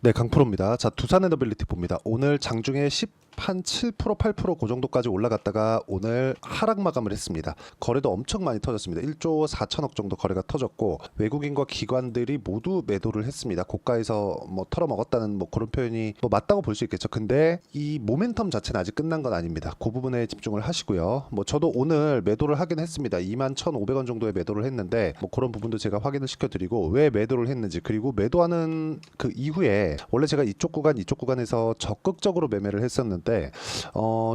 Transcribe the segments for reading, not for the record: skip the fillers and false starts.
네, 강프로입니다. 자, 두산 에너빌리티 봅니다. 오늘 장중에 7%, 8%, 그 정도까지 올라갔다가 오늘 하락 마감을 했습니다. 거래도 엄청 많이 터졌습니다. 1조 4천억 정도 거래가 터졌고 외국인과 기관들이 모두 매도를 했습니다. 고가에서 뭐 털어먹었다는 뭐 그런 표현이 뭐 맞다고 볼 수 있겠죠. 근데 이 모멘텀 자체는 아직 끝난 건 아닙니다. 그 부분에 집중을 하시고요. 뭐 저도 오늘 매도를 하긴 했습니다. 21,500원 정도에 매도를 했는데 뭐 그런 부분도 제가 확인을 시켜드리고 왜 매도를 했는지, 그리고 매도하는 그 이후에 원래 제가 이쪽 구간에서 적극적으로 매매를 했었는데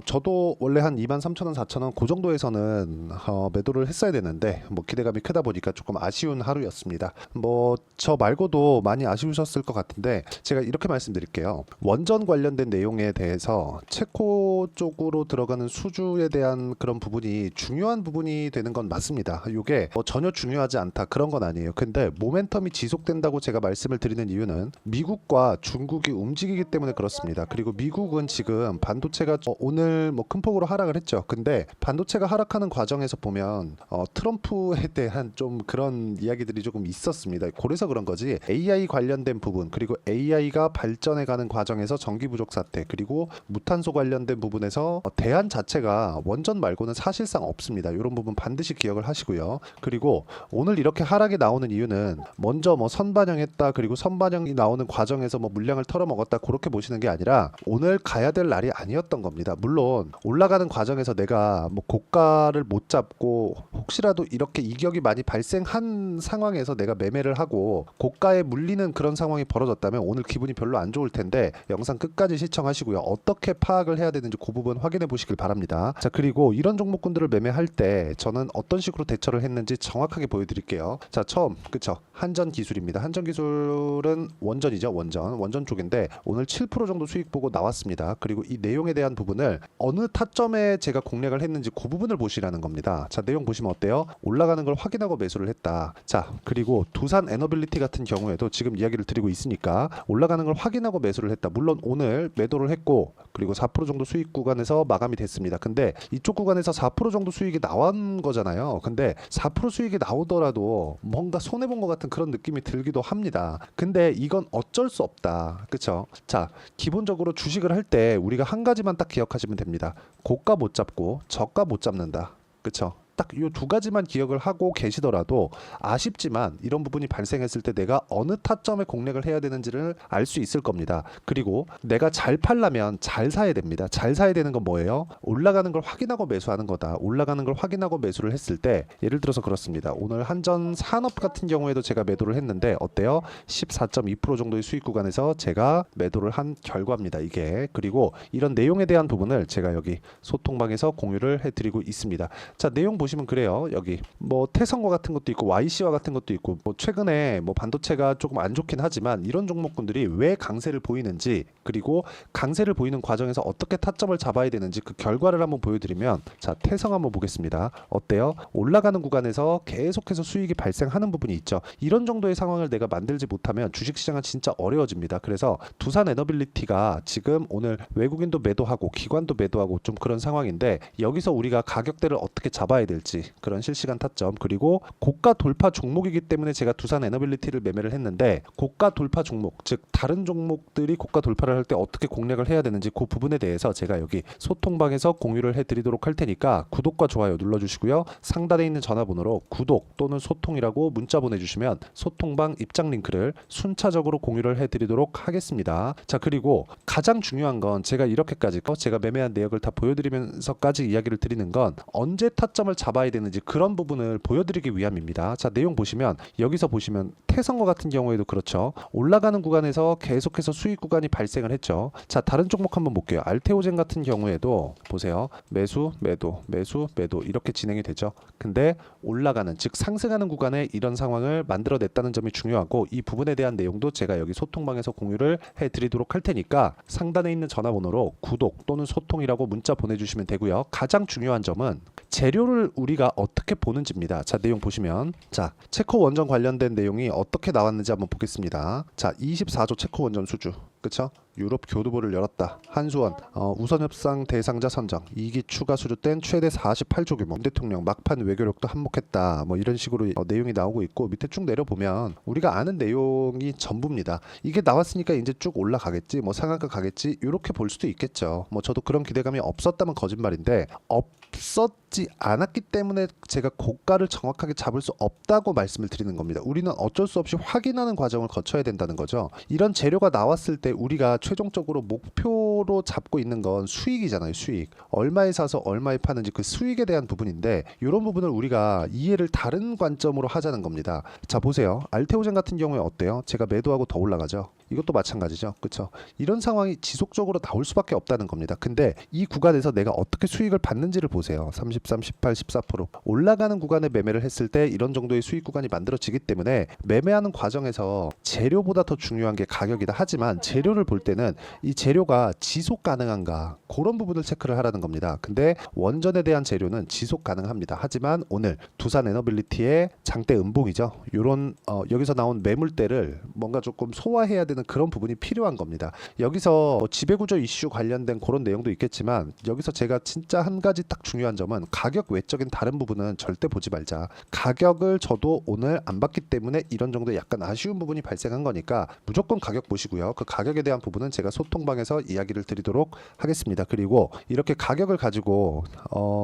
저도 원래 한 23,000원, 4,000원 그 정도에서는 매도를 했어야 되는데 뭐 기대감이 크다 보니까 조금 아쉬운 하루였습니다. 뭐 저 말고도 많이 아쉬우셨을 것 같은데 제가 이렇게 말씀드릴게요. 원전 관련된 내용에 대해서 체코 쪽으로 들어가는 수주에 대한 그런 부분이 중요한 부분이 되는 건 맞습니다. 이게 뭐 전혀 중요하지 않다 그런 건 아니에요. 근데 모멘텀이 지속된다고 제가 말씀을 드리는 이유는 미국과 중국이 움직이기 때문에 그렇습니다. 그리고 미국은 지금 반도체가 오늘 뭐 큰 폭으로 하락을 했죠. 근데 반도체가 하락하는 과정에서 보면 트럼프에 대한 좀 그런 이야기들이 조금 있었습니다. 그래서 그런 거지, AI 관련된 부분, 그리고 AI가 발전해가는 과정에서 전기 부족 사태, 그리고 무탄소 관련된 부분에서 대안 자체가 원전 말고는 사실상 없습니다. 이런 부분 반드시 기억을 하시고요. 그리고 오늘 이렇게 하락이 나오는 이유는 먼저 뭐 선반영했다, 그리고 선반영이 나오는 과정에서 뭐 물량을 털어먹었다, 그렇게 보시는 게 아니라 오늘 가야 될 날이 아니었던 겁니다. 물론 올라가는 과정에서 내가 뭐 고가를 못 잡고 혹시라도 이렇게 이격이 많이 발생한 상황에서 내가 매매를 하고 고가에 물리는 그런 상황이 벌어졌다면 오늘 기분이 별로 안 좋을 텐데, 영상 끝까지 시청하시고요. 어떻게 파악을 해야 되는지 그 부분 확인해 보시길 바랍니다. 자, 그리고 이런 종목군들을 매매할 때 저는 어떤 식으로 대처를 했는지 정확하게 보여드릴게요. 자, 처음 그쵸, 한전기술입니다. 한전기술은 원전이죠. 원전 쪽인데 오늘 7% 정도 수익 보고 나왔습니다. 그리고 이 내용에 대한 부분을 어느 타점에 제가 공략을 했는지 그 부분을 보시라는 겁니다. 자, 내용 보시면 어때요? 올라가는 걸 확인하고 매수를 했다. 자, 그리고 두산 에너빌리티 같은 경우에도 지금 이야기를 드리고 있으니까 올라가는 걸 확인하고 매수를 했다. 물론 오늘 매도를 했고 그리고 4% 정도 수익 구간에서 마감이 됐습니다. 근데 이쪽 구간에서 4% 정도 수익이 나온 거잖아요. 근데 4% 수익이 나오더라도 뭔가 손해본 것 같은 그런 느낌이 들기도 합니다. 근데 이건 어쩔 수 없다. 그쵸? 자, 기본적으로 주식을 할 때 우리가 한 가지만 딱 기억하시면 됩니다. 고가 못 잡고 저가 못 잡는다. 그쵸? 딱 이 두 가지만 기억을 하고 계시더라도 아쉽지만 이런 부분이 발생했을 때 내가 어느 타점에 공략을 해야 되는지를 알 수 있을 겁니다. 그리고 내가 잘 팔려면 잘 사야 됩니다. 잘 사야 되는 건 뭐예요? 올라가는 걸 확인하고 매수하는 거다. 올라가는 걸 확인하고 매수를 했을 때 예를 들어서 그렇습니다. 오늘 한전 산업 같은 경우에도 제가 매도를 했는데 어때요? 14.2% 정도의 수익 구간에서 제가 매도를 한 결과입니다. 이게. 그리고 이런 내용에 대한 부분을 제가 여기 소통방에서 공유를 해드리고 있습니다. 자, 내용 보시면 그래요. 여기 뭐 태성과 같은 것도 있고 YC와 같은 것도 있고, 뭐 최근에 뭐 반도체가 조금 안 좋긴 하지만 이런 종목군들이 왜 강세를 보이는지, 그리고 강세를 보이는 과정에서 어떻게 타점을 잡아야 되는지 그 결과를 한번 보여드리면, 자, 태성 한번 보겠습니다. 어때요? 올라가는 구간에서 계속해서 수익이 발생하는 부분이 있죠. 이런 정도의 상황을 내가 만들지 못하면 주식시장은 진짜 어려워집니다. 그래서 두산 에너빌리티가 지금 오늘 외국인도 매도하고 기관도 매도하고 좀 그런 상황인데, 여기서 우리가 가격대를 어떻게 잡아야 될지 그런 실시간 타점, 그리고 고가 돌파 종목이기 때문에 제가 두산 에너빌리티를 매매를 했는데, 고가 돌파 종목, 즉 다른 종목들이 고가 돌파를 할 때 어떻게 공략을 해야 되는지 그 부분에 대해서 제가 여기 소통방에서 공유를 해드리도록 할 테니까 구독과 좋아요 눌러주시고요. 상단에 있는 전화번호로 구독 또는 소통이라고 문자 보내주시면 소통방 입장 링크를 순차적으로 공유를 해드리도록 하겠습니다. 자, 그리고 가장 중요한 건 제가 이렇게까지 제가 매매한 내역을 다 보여드리면서까지 이야기를 드리는 건 언제 타점을 잡아야 되는지 그런 부분을 보여드리기 위함입니다. 자, 내용 보시면 여기서 보시면 태성과 같은 경우에도 그렇죠. 올라가는 구간에서 계속해서 수익 구간이 발생을 했죠. 자, 다른 종목 한번 볼게요. 알테오젠 같은 경우에도 보세요. 매수, 매도, 매수, 매도 이렇게 진행이 되죠. 근데 올라가는, 즉 상승하는 구간에 이런 상황을 만들어냈다는 점이 중요하고, 이 부분에 대한 내용도 제가 여기 소통방에서 공유를 해드리도록 할 테니까 상단에 있는 전화번호로 구독 또는 소통이라고 문자 보내주시면 되고요. 가장 중요한 점은 재료를 우리가 어떻게 보는지입니다. 자, 내용 보시면, 자, 체코 원전 관련된 내용이 어떻게 나왔는지 한번 보겠습니다. 자, 24조 체코 원전 수주. 그쵸? 유럽 교두보를 열었다. 한수원 우선협상 대상자 선정 2기 추가 수주된 최대 48조 규모. 대통령 막판 외교력도 한몫했다. 뭐 이런 식으로 내용이 나오고 있고, 밑에 쭉 내려보면 우리가 아는 내용이 전부입니다. 이게 나왔으니까 이제 쭉 올라가겠지, 뭐 상한가 가겠지, 이렇게 볼 수도 있겠죠. 뭐 저도 그런 기대감이 없었다면 거짓말인데, 없었지 않았기 때문에 제가 고가를 정확하게 잡을 수 없다고 말씀을 드리는 겁니다. 우리는 어쩔 수 없이 확인하는 과정을 거쳐야 된다는 거죠. 이런 재료가 나왔을 때 우리가 최종적으로 목표로 잡고 있는 건 수익이잖아요. 수익. 얼마에 사서 얼마에 파는지 그 수익에 대한 부분인데, 이런 부분을 우리가 이해를 다른 관점으로 하자는 겁니다. 자, 보세요. 알테오젠 같은 경우에 어때요? 제가 매도하고 더 올라가죠. 이것도 마찬가지죠. 그렇죠? 이런 상황이 지속적으로 나올 수밖에 없다는 겁니다. 근데 이 구간에서 내가 어떻게 수익을 받는지를 보세요. 33, 18, 14% 올라가는 구간에 매매를 했을 때 이런 정도의 수익 구간이 만들어지기 때문에, 매매하는 과정에서 재료보다 더 중요한 게 가격이다. 하지만 재료를 볼 때는 이 재료가 지속 가능한가, 그런 부분을 체크를 하라는 겁니다. 근데 원전에 대한 재료는 지속 가능합니다. 하지만 오늘 두산 에너빌리티의 장대 음봉이죠. 이런 여기서 나온 매물대를 뭔가 조금 소화해야 되는 그런 부분이 필요한 겁니다. 여기서 지배구조 이슈 관련된 그런 내용도 있겠지만, 여기서 제가 진짜 한 가지 딱 중요한 점은, 가격 외적인 다른 부분은 절대 보지 말자. 가격을 저도 오늘 안 봤기 때문에 이런 정도 약간 아쉬운 부분이 발생한 거니까 무조건 가격 보시고요. 그 가격에 대한 부분은 제가 소통방에서 이야기를 드리도록 하겠습니다. 그리고 이렇게 가격을 가지고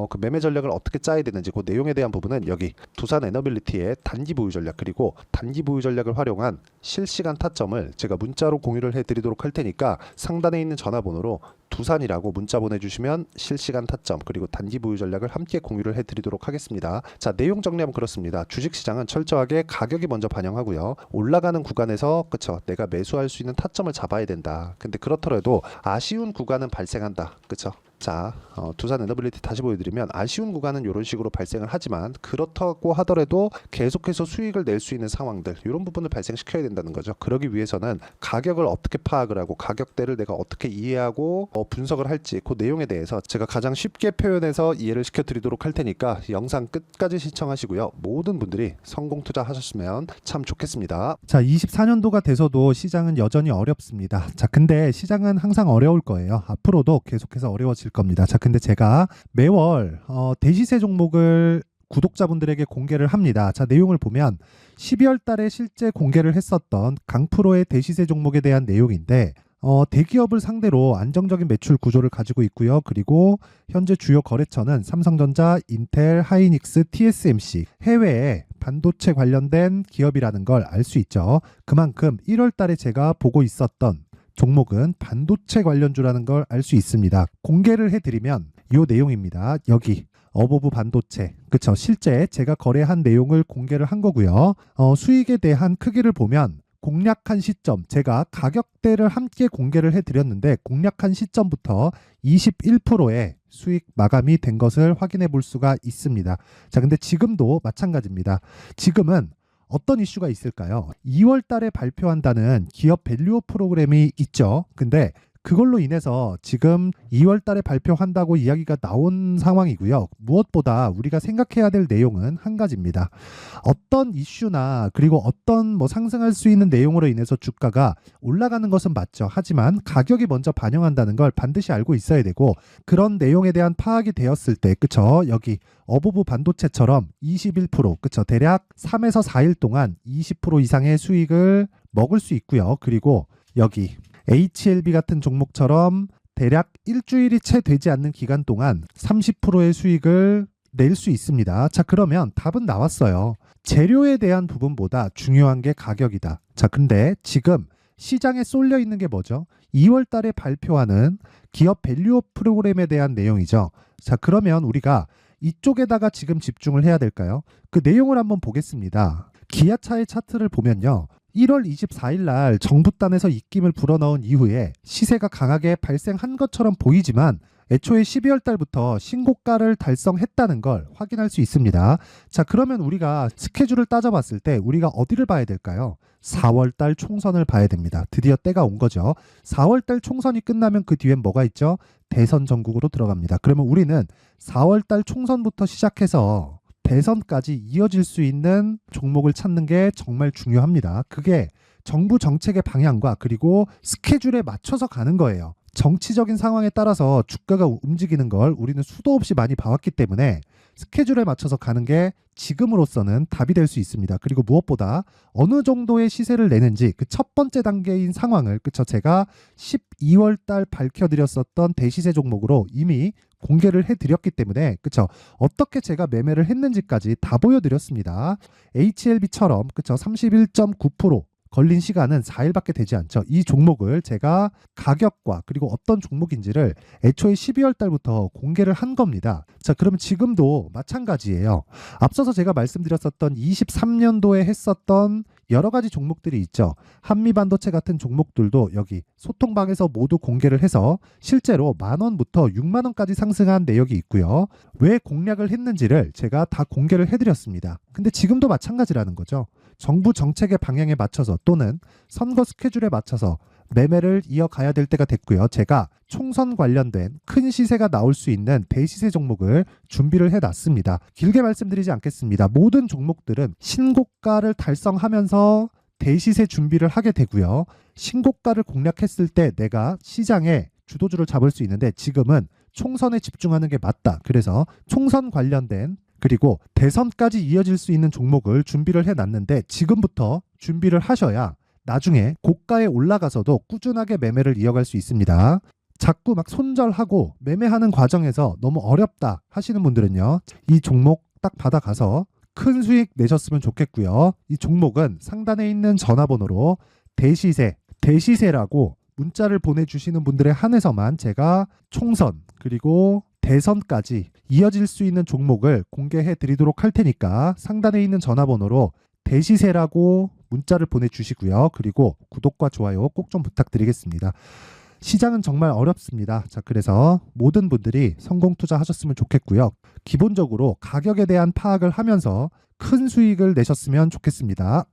그 매매 전략을 어떻게 짜야 되는지, 그 내용에 대한 부분은 여기 두산 에너빌리티의 단기 보유 전략, 그리고 단기 보유 전략을 활용한 실시간 타점을 제가 문자로 공유를 해드리도록 할 테니까, 상단에 있는 전화번호로 두산이라고 문자 보내주시면 실시간 타점 그리고 단기 보유 전략을 함께 공유를 해드리도록 하겠습니다. 자, 내용 정리하면 그렇습니다. 주식시장은 철저하게 가격이 먼저 반영하고요. 올라가는 구간에서 그쵸, 내가 매수할 수 있는 타점을 잡아야 된다. 근데 그렇더라도 아쉬운 구간은 발생한다. 그쵸? 자, 두산 에너빌리티 다시 보여드리면, 아쉬운 구간은 이런 식으로 발생을 하지만, 그렇다고 하더라도 계속해서 수익을 낼 수 있는 상황들, 이런 부분을 발생시켜야 된다는 거죠. 그러기 위해서는 가격을 어떻게 파악을 하고 가격대를 내가 어떻게 이해하고 분석을 할지, 그 내용에 대해서 제가 가장 쉽게 표현해서 이해를 시켜드리도록 할 테니까 영상 끝까지 시청하시고요. 모든 분들이 성공 투자하셨으면 참 좋겠습니다. 자, 24년도가 돼서도 시장은 여전히 어렵습니다. 자, 근데 시장은 항상 어려울 거예요. 앞으로도 계속해서 어려워질 겁니다. 자, 근데 제가 매월 대시세 종목을 구독자분들에게 공개를 합니다. 자, 내용을 보면 12월 달에 실제 공개를 했었던 강프로의 대시세 종목에 대한 내용인데, 대기업을 상대로 안정적인 매출 구조를 가지고 있고요. 그리고 현재 주요 거래처는 삼성전자, 인텔, 하이닉스, TSMC, 해외에 반도체 관련된 기업이라는 걸 알 수 있죠. 그만큼 1월 달에 제가 보고 있었던 종목은 반도체 관련주라는 걸 알 수 있습니다. 공개를 해드리면 이 내용입니다. 여기 어보브 반도체, 그쵸? 실제 제가 거래한 내용을 공개를 한 거고요. 수익에 대한 크기를 보면 공략한 시점, 제가 가격대를 함께 공개를 해드렸는데, 공략한 시점부터 21%의 수익 마감이 된 것을 확인해 볼 수가 있습니다. 자, 근데 지금도 마찬가지입니다. 지금은 어떤 이슈가 있을까요? 2월 달에 발표한다는 기업 밸류업 프로그램이 있죠. 근데 그걸로 인해서 지금 2월 달에 발표한다고 이야기가 나온 상황이고요. 무엇보다 우리가 생각해야 될 내용은 한 가지입니다. 어떤 이슈나 그리고 어떤 상승할 수 있는 내용으로 인해서 주가가 올라가는 것은 맞죠. 하지만 가격이 먼저 반영한다는 걸 반드시 알고 있어야 되고, 그런 내용에 대한 파악이 되었을 때, 그쵸? 여기 어보브 반도체처럼 21%, 그쵸? 대략 3에서 4일 동안 20% 이상의 수익을 먹을 수 있고요. 그리고 여기 HLB 같은 종목처럼 대략 일주일이 채 되지 않는 기간 동안 30%의 수익을 낼 수 있습니다. 자, 그러면 답은 나왔어요. 재료에 대한 부분보다 중요한 게 가격이다. 자, 근데 지금 시장에 쏠려 있는 게 뭐죠? 2월 달에 발표하는 기업 밸류업 프로그램에 대한 내용이죠. 자, 그러면 우리가 이쪽에다가 지금 집중을 해야 될까요? 그 내용을 한번 보겠습니다. 기아차의 차트를 보면요. 1월 24일 날 정부단에서 입김을 불어넣은 이후에 시세가 강하게 발생한 것처럼 보이지만, 애초에 12월 달부터 신고가를 달성했다는 걸 확인할 수 있습니다. 자, 그러면 우리가 스케줄을 따져봤을 때 우리가 어디를 봐야 될까요? 4월 달 총선을 봐야 됩니다. 드디어 때가 온 거죠. 4월 달 총선이 끝나면 그 뒤엔 뭐가 있죠? 대선 전국으로 들어갑니다. 그러면 우리는 4월 달 총선부터 시작해서 대선까지 이어질 수 있는 종목을 찾는 게 정말 중요합니다. 그게 정부 정책의 방향과 그리고 스케줄에 맞춰서 가는 거예요. 정치적인 상황에 따라서 주가가 움직이는 걸 우리는 수도 없이 많이 봐왔기 때문에 스케줄에 맞춰서 가는 게 지금으로서는 답이 될 수 있습니다. 그리고 무엇보다 어느 정도의 시세를 내는지 그 첫 번째 단계인 상황을 그쵸 제가 12월 달 밝혀드렸었던 대시세 종목으로 이미 공개를 해드렸기 때문에 그쵸 어떻게 제가 매매를 했는지까지 다 보여드렸습니다. HLB처럼 그쵸 31.9% 걸린 시간은 4일밖에 되지 않죠. 이 종목을 제가 가격과 그리고 어떤 종목인지를 애초에 12월 달부터 공개를 한 겁니다. 자, 그럼 지금도 마찬가지예요. 앞서서 제가 말씀드렸었던 23년도에 했었던 여러 가지 종목들이 있죠. 한미반도체 같은 종목들도 여기 소통방에서 모두 공개를 해서 실제로 10,000원부터 60,000원까지 상승한 내역이 있고요. 왜 공략을 했는지를 제가 다 공개를 해드렸습니다. 근데 지금도 마찬가지라는 거죠. 정부 정책의 방향에 맞춰서 또는 선거 스케줄에 맞춰서 매매를 이어가야 될 때가 됐고요. 제가 총선 관련된 큰 시세가 나올 수 있는 대시세 종목을 준비를 해놨습니다. 길게 말씀드리지 않겠습니다. 모든 종목들은 신고가를 달성하면서 대시세 준비를 하게 되고요. 신고가를 공략했을 때 내가 시장에 주도주를 잡을 수 있는데 지금은 총선에 집중하는 게 맞다. 그래서 총선 관련된 그리고 대선까지 이어질 수 있는 종목을 준비를 해놨는데 지금부터 준비를 하셔야 나중에 고가에 올라가서도 꾸준하게 매매를 이어갈 수 있습니다. 자꾸 막 손절하고 매매하는 과정에서 너무 어렵다 하시는 분들은요. 이 종목 딱 받아가서 큰 수익 내셨으면 좋겠고요. 이 종목은 상단에 있는 전화번호로 대시세라고 문자를 보내주시는 분들에 한해서만 제가 총선 그리고 대선까지 이어질 수 있는 종목을 공개해 드리도록 할 테니까 상단에 있는 전화번호로 대시세라고 문자를 보내주시고요. 그리고 구독과 좋아요 꼭 좀 부탁드리겠습니다. 시장은 정말 어렵습니다. 자, 그래서 모든 분들이 성공 투자하셨으면 좋겠고요. 기본적으로 가격에 대한 파악을 하면서 큰 수익을 내셨으면 좋겠습니다.